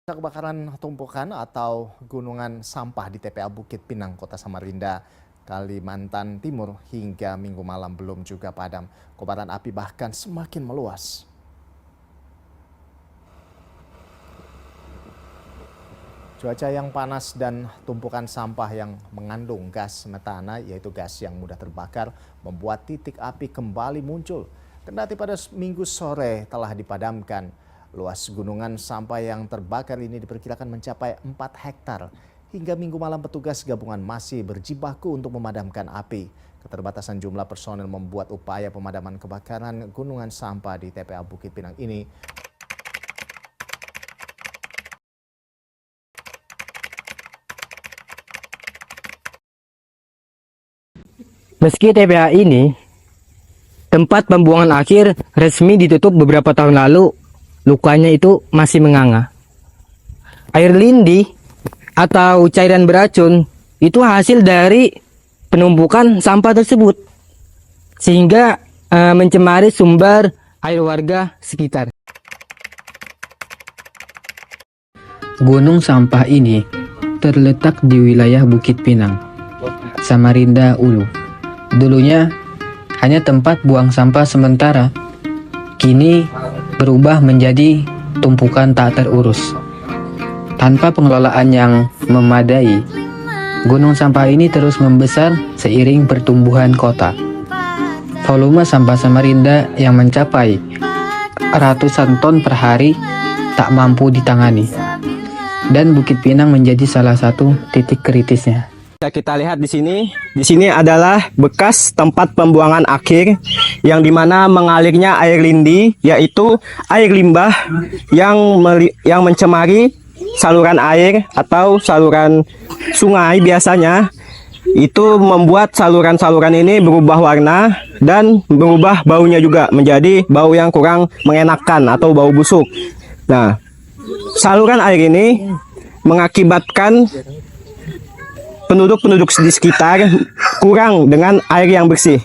Kebakaran tumpukan atau gunungan sampah di TPA Bukit Pinang, Kota Samarinda, Kalimantan Timur hingga Minggu malam belum juga padam. Kobaran api bahkan semakin meluas. Cuaca yang panas dan tumpukan sampah yang mengandung gas metana, yaitu gas yang mudah terbakar, membuat titik api kembali muncul. Kendati pada Minggu sore telah dipadamkan. Luas gunungan sampah yang terbakar ini diperkirakan mencapai 4 hektar. Hingga Minggu malam petugas gabungan masih berjibaku untuk memadamkan api. Keterbatasan jumlah personel membuat upaya pemadaman kebakaran gunungan sampah di TPA Bukit Pinang ini Meski TPA ini tempat pembuangan akhir resmi ditutup beberapa tahun lalu, lukanya itu masih menganga. Air lindi atau cairan beracun itu hasil dari penumpukan sampah tersebut, sehingga mencemari sumber air warga sekitar. Gunung sampah ini terletak di wilayah Bukit Pinang, Samarinda Ulu. Dulunya hanya tempat buang sampah sementara, kini berubah menjadi tumpukan tak terurus. Tanpa pengelolaan yang memadai, gunung sampah ini terus membesar seiring pertumbuhan kota. Volume sampah Samarinda yang mencapai ratusan ton per hari tak mampu ditangani, dan Bukit Pinang menjadi salah satu titik kritisnya. Kita lihat di sini adalah bekas tempat pembuangan akhir yang dimana mengalirnya air lindi, yaitu air limbah yang mencemari saluran air atau saluran sungai. Biasanya itu membuat saluran-saluran ini berubah warna dan berubah baunya juga menjadi bau yang kurang mengenakan atau bau busuk. Nah, saluran air ini mengakibatkan penduduk-penduduk di sekitar kurang dengan air yang bersih.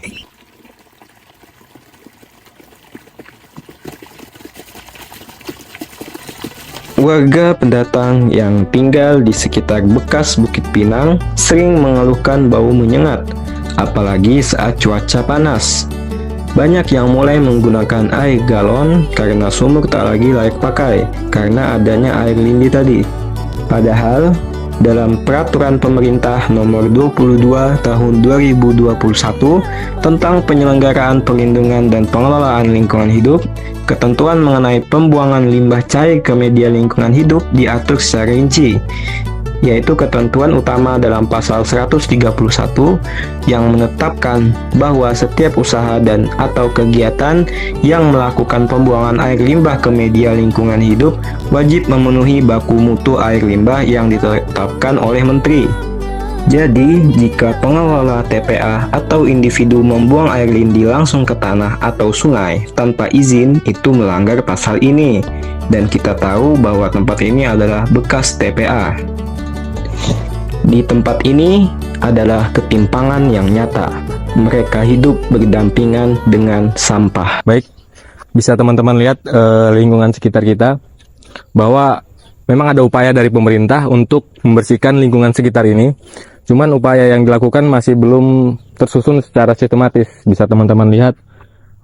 Warga pendatang yang tinggal di sekitar bekas Bukit Pinang sering mengeluhkan bau menyengat, apalagi saat cuaca panas. Banyak yang mulai menggunakan air galon karena sumur tak lagi layak pakai karena adanya air lindi tadi. Padahal dalam Peraturan Pemerintah Nomor 22 Tahun 2021 tentang penyelenggaraan perlindungan dan pengelolaan lingkungan hidup, ketentuan mengenai pembuangan limbah cair ke media lingkungan hidup diatur secara rinci, yaitu ketentuan utama dalam pasal 131 yang menetapkan bahwa setiap usaha dan atau kegiatan yang melakukan pembuangan air limbah ke media lingkungan hidup wajib memenuhi baku mutu air limbah yang ditetapkan oleh Menteri. Jadi, jika pengelola TPA atau individu membuang air lindi langsung ke tanah atau sungai tanpa izin, itu melanggar pasal ini. Dan kita tahu bahwa tempat ini adalah bekas TPA. Di tempat ini adalah ketimpangan yang nyata. Mereka hidup berdampingan dengan sampah. Baik, bisa teman-teman lihat lingkungan sekitar kita, bahwa memang ada upaya dari pemerintah untuk membersihkan lingkungan sekitar ini. Cuman upaya yang dilakukan masih belum tersusun secara sistematis. Bisa teman-teman lihat,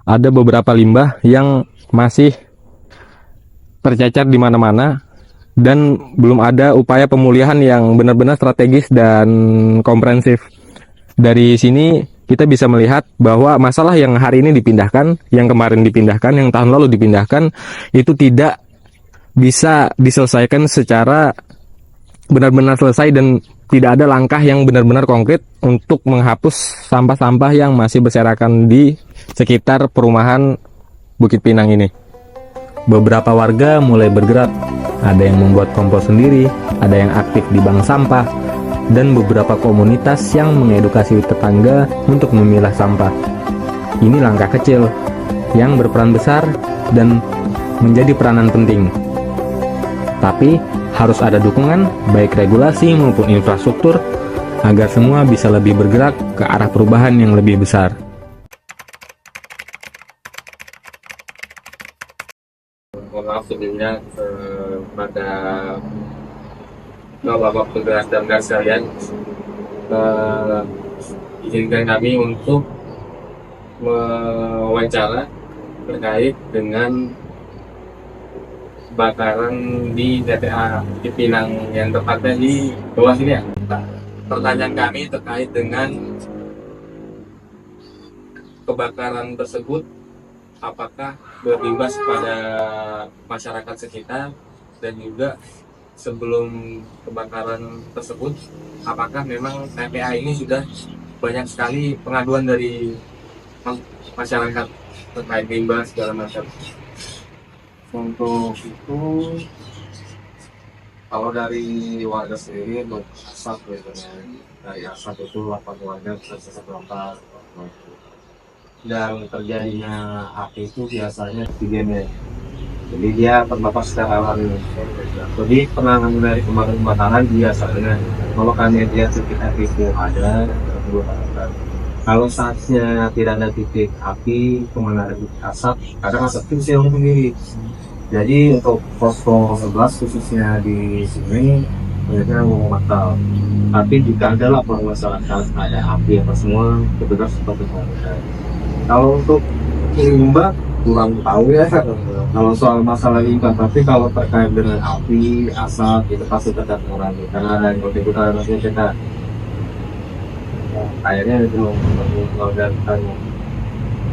ada beberapa limbah yang masih tercecer di mana-mana, dan belum ada upaya pemulihan yang benar-benar strategis dan komprehensif. Dari sini kita bisa melihat bahwa masalah yang hari ini dipindahkan, yang kemarin dipindahkan, yang tahun lalu dipindahkan, itu tidak bisa diselesaikan secara benar-benar selesai, dan tidak ada langkah yang benar-benar konkret untuk menghapus sampah-sampah yang masih berserakan di sekitar perumahan Bukit Pinang ini. Beberapa warga mulai bergerak, ada yang membuat kompos sendiri, ada yang aktif di bank sampah, dan beberapa komunitas yang mengedukasi tetangga untuk memilah sampah. Ini langkah kecil yang berperan besar dan menjadi peranan penting. Tapi harus ada dukungan, baik regulasi maupun infrastruktur, agar semua bisa lebih bergerak ke arah perubahan yang lebih besar. Mohon maaf sebelumnya kepada Bapak petugas damkar sekalian, izinkan kami untuk mewawancara terkait dengan kebakaran di TPA Bukit Pinang yang tepatnya di bawah sini ya. Pertanyaan kami terkait dengan kebakaran tersebut, apakah berimbas pada masyarakat sekitar, dan juga sebelum kebakaran tersebut apakah memang TPA ini sudah banyak sekali pengaduan dari masyarakat terkait limbah segala macam. Untuk itu, kalau dari warga sendiri asap gitu kan, dari asap itu 8 warga bisa terbakar. Dan terjadinya api itu biasanya oksigennya, jadi dia terbakar secara alami. Jadi penanganan dari kebakaran biasanya kalau kami lihat sekitar itu ada kebakaran. Kalau saatnya tidak ada titik api, cuma ada titik asap, kadang asap itu siang sendiri. Jadi untuk posko 11 khususnya di sini mereka memantau. Tapi jika ada laporan masyarakat ada api apa semua, petugas seperti itu. Kalau untuk limbah kurang tahu ya. Kalau soal masalah limbah, tapi kalau terkait dengan api, asap itu pasti tetap mengurangi. Karena ada yang kita nanti kita kayaknya itu dan tanya.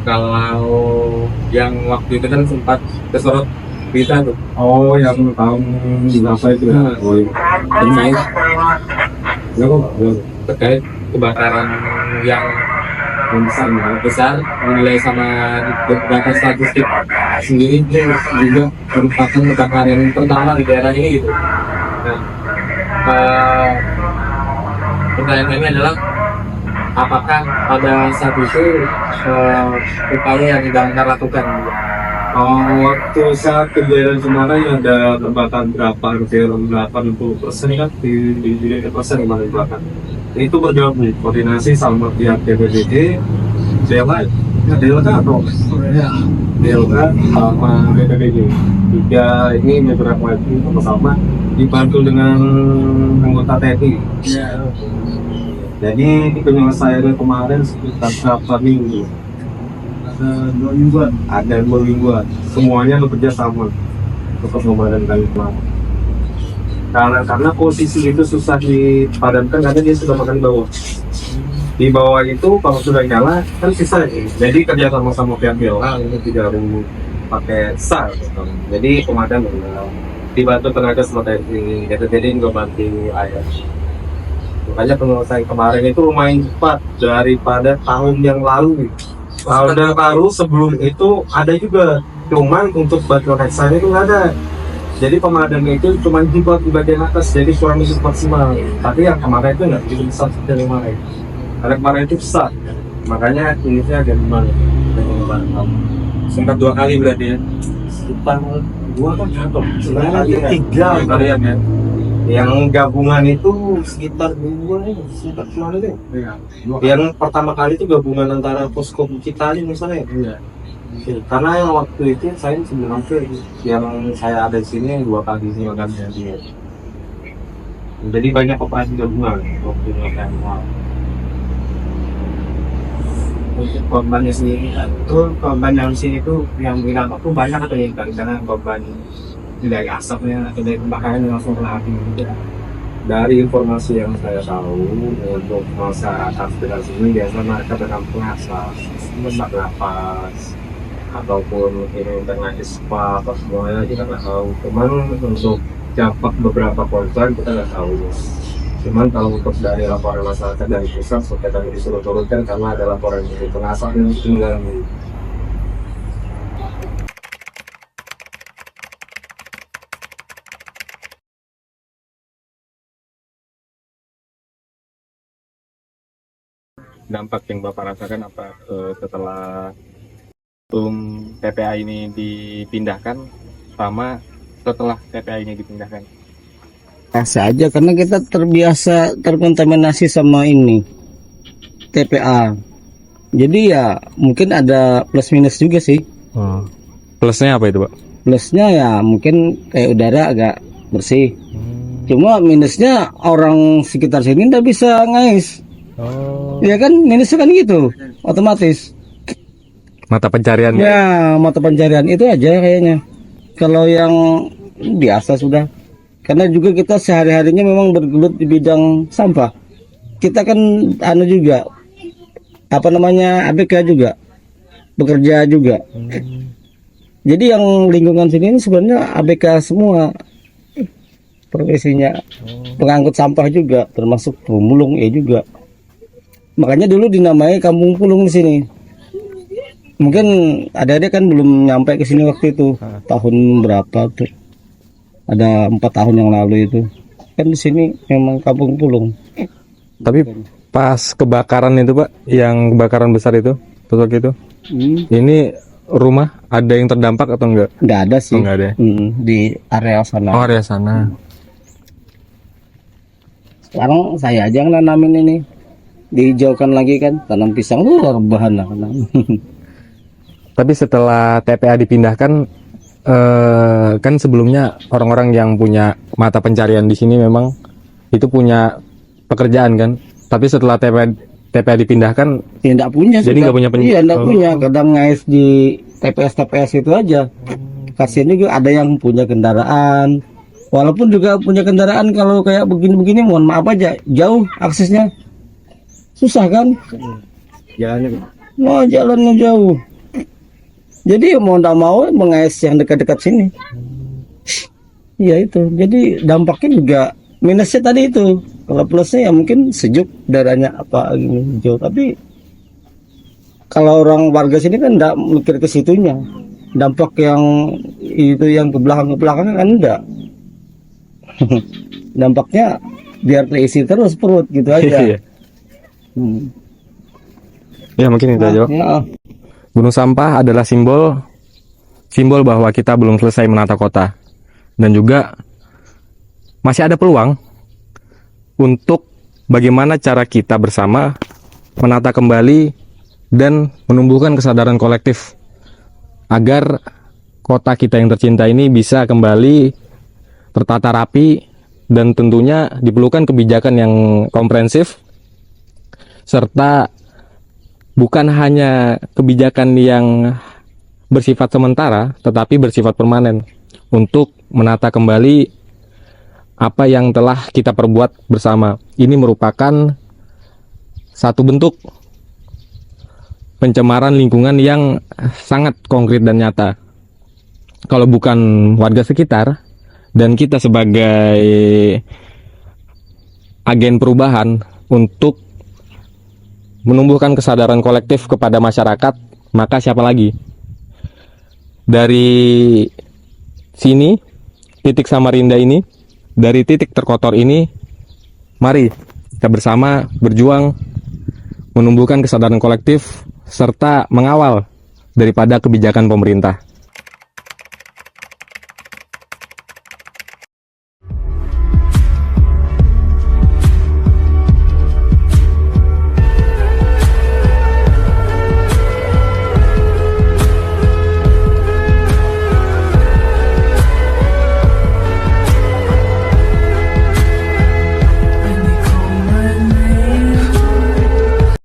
Kalau yang waktu itu kan sempat kesorot berita tuh. Oh, yang tahun berapa itu ya? Oh, iya. Terkait kebakaran yang besar dinilai sama data statistik sendiri itu juga merupakan kebakaran yang pertama di daerah ini gitu. Nah, pertanyaan ini adalah apakah pada saat itu upaya yang damkar lakukan? Waktu saat kejadian kemarin ada terbakar berapa hampir 80% kan di persen yang dibakar. Itu bergabung koordinasi sama pihak BPBD, DLK atau DLK sama BPBD. Tiga ini beberapa itu bersama dibantu dengan anggota TNI. Jadi penyelesaian kemarin sekitar berapa minggu? Ada 2 mingguan. Semuanya bekerja sama untuk memadamkan kemarin. Karena posisi itu susah dipadamkan karena dia sudah makan bawah. Di bawah itu kalau sudah nyala kan sisa. Jadi kerja sama pihak BLA ini tidak perlu pakai SAR. Jadi pemadam dibantu tenaga seperti ini. Jadi nggak bantu air. Makanya penyelesaian kemarin itu lumayan cepat daripada tahun yang lalu. Tahun yang lalu sebelum itu ada juga, cuman untuk batuan heksan itu nggak ada. Jadi pemadam itu cuma dibuat di bagian atas, jadi kurang bisa maksimal. Tapi yang kemarin itu nggak begitu besar seperti kemarin. Karena kemarin itu besar, makanya unitnya agak gimana? Sempat 2 kali berarti ya? Sekitar 2 kan jatuh, sebenarnya 3 kalian ya? Yang gabungan itu sekitar 2 ini, sekitar cuma itu. Yang pertama kali itu gabungan antara posko Bukitali misalnya. Karena yang waktu itu saya sebenarnya yang saya ada di sini 2 kali sih kan jadi banyak operasi gabungan waktu untuk korbannya sendiri itu korban yang di sini tuh yang bilang aku banyak atau yang karena korban dari asapnya atau dari kebakaran yang langsung kena api gitu. Dari informasi yang saya tahu untuk masyarakat sekitar sini biasa mereka berkampung asap sesak napas ataupun ini dengan ispa atau semuanya kita nggak tahu. Cuman untuk dampak beberapa korban kita nggak tahu. Cuman kalau untuk dari laporan masyarakat dari pusat kita tadi disuruh turunkan karena ada laporan dari pengasap yang mengganggu. Dampak yang Bapak rasakan apa setelah TPA ini dipindahkan sama setelah TPA ini dipindahkan? Biasa aja karena kita terbiasa terkontaminasi sama ini TPA. Jadi ya mungkin ada plus minus juga sih. Plusnya apa itu, Pak? Plusnya ya mungkin kayak udara agak bersih. Cuma minusnya orang sekitar sini nggak bisa ngais. Oh. Ya kan minusnya kan gitu, otomatis. Mata pencarian. Ya mata pencarian itu aja kayaknya. Kalau yang biasa sudah. Karena juga kita sehari-harinya memang bergelut di bidang sampah. Kita kan anu juga, apa namanya, ABK juga, bekerja juga. Jadi yang lingkungan sini ini sebenarnya ABK semua profesinya, pengangkut sampah juga, termasuk pemulung ya juga. Makanya dulu dinamai Kampung Pulung di sini. Mungkin ada kan belum nyampe ke sini waktu itu, tahun berapa tuh? Ada 4 tahun yang lalu itu. Kan di sini memang Kampung Pulung. Tapi pas kebakaran itu Pak, yang kebakaran besar itu, pas waktu itu, ini rumah ada yang terdampak atau enggak? Nggak ada sih. Oh, nggak ada. Di area sana. Oh, area sana. Sekarang saya aja yang nanamin ini. Dihijaukan lagi kan, tanam pisang tuh rebahan lah. Tapi setelah TPA dipindahkan, kan sebelumnya orang-orang yang punya mata pencarian di sini memang itu punya pekerjaan kan. Tapi setelah TPA dipindahkan, Ya enggak punya. jadi nggak punya Iya enggak punya. Kadang ngais di TPS itu aja. Kasihan juga ada yang punya kendaraan. Walaupun juga punya kendaraan, kalau kayak begini-begini mohon maaf aja, jauh aksesnya. Susah kan? Jalannya Mau jalannya jauh. Jadi mau nggak mau mengais yang dekat-dekat sini. Iya itu. Jadi dampaknya juga minusnya tadi itu. Kalau plusnya ya mungkin sejuk darahnya apa gini hijau. Tapi kalau orang warga sini kan nggak mikir ke situnya. Dampak yang itu yang ke belakang kan enggak. Dampaknya biar terisi terus perut gitu aja. Iya. Ya mungkin itu aja Pak. Ya. Gunung sampah adalah simbol bahwa kita belum selesai menata kota, dan juga masih ada peluang untuk bagaimana cara kita bersama menata kembali dan menumbuhkan kesadaran kolektif agar kota kita yang tercinta ini bisa kembali tertata rapi, dan tentunya diperlukan kebijakan yang komprehensif serta bukan hanya kebijakan yang bersifat sementara, tetapi bersifat permanen untuk menata kembali apa yang telah kita perbuat bersama. Ini merupakan satu bentuk pencemaran lingkungan yang sangat konkret dan nyata. Kalau bukan warga sekitar dan kita sebagai agen perubahan untuk menumbuhkan kesadaran kolektif kepada masyarakat, maka siapa lagi? Dari sini, titik Samarinda ini, dari titik terkotor ini, mari kita bersama berjuang menumbuhkan kesadaran kolektif serta mengawal daripada kebijakan pemerintah.